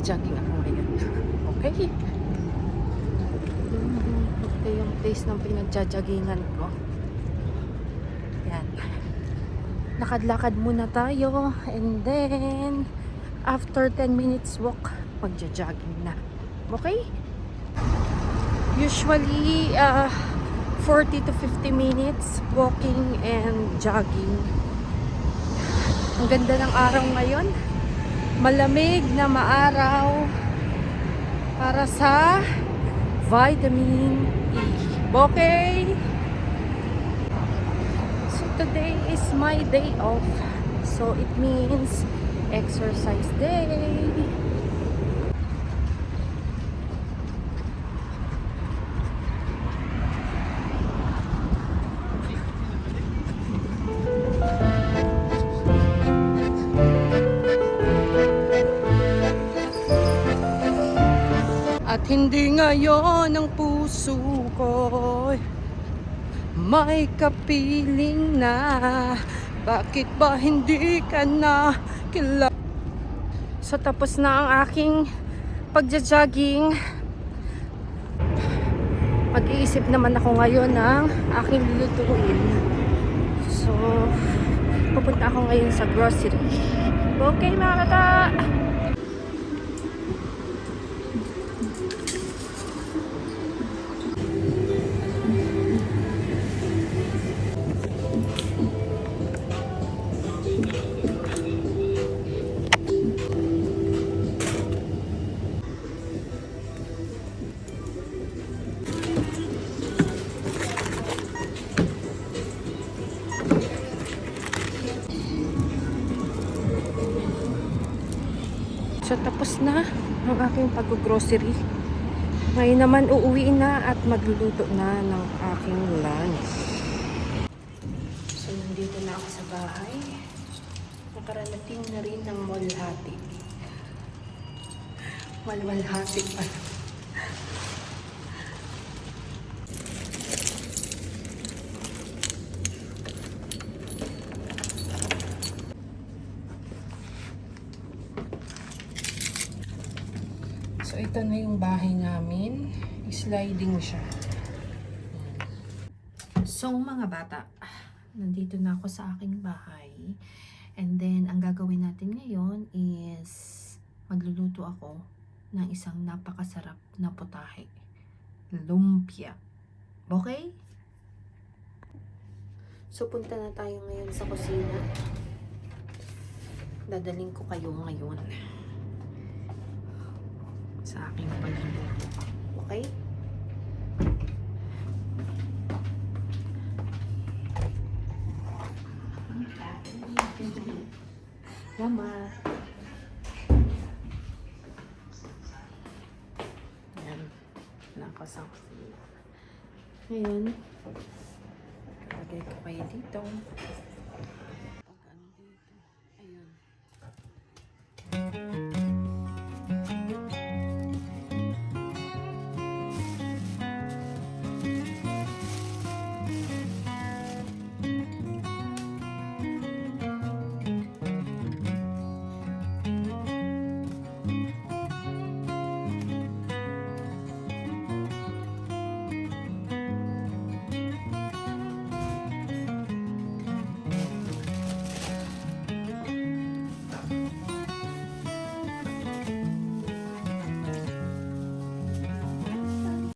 magja-jogging ako ngayon. Okay? Ito yung place ng pinagja-joggingan ko. Yan. Lakad-lakad muna tayo and then after 10 minutes walk, magja-jogging na. Okay? Usually 40 to 50 minutes walking and jogging. Ang ganda ng araw ngayon. Malamig na maaraw para sa vitamin E. Okay? So today is my day off. So it means exercise day. At hindi ngayon ang puso ko may kapiling na. Bakit ba hindi ka na kilala? So tapos na ang aking pagja-jogging. Mag-iisip naman ako ngayon ng aking lulutuin. So pupunta ako ngayon sa grocery. Okay mga kata! So tapos na ang aking pag-grocery. Ngayon naman uuwi na at magluluto na ng aking lunch. So nandito na ako sa bahay. Nakararating na rin ng Malwalhati. Malwalhati pa. So ito na yung bahay namin. Sliding siya. So mga bata, nandito na ako sa aking bahay. And then ang gagawin natin ngayon is magluluto ako ng isang napakasarap na putahe. Lumpia. Okay? So punta na tayo ngayon sa kusina. Dadaling ko kayo ngayon sa aking pagluluto. Okay? Mama. Ayan. Nakasang kusina. Ngayon, lagay ko kayo dito. Pag ano dito. Ayan.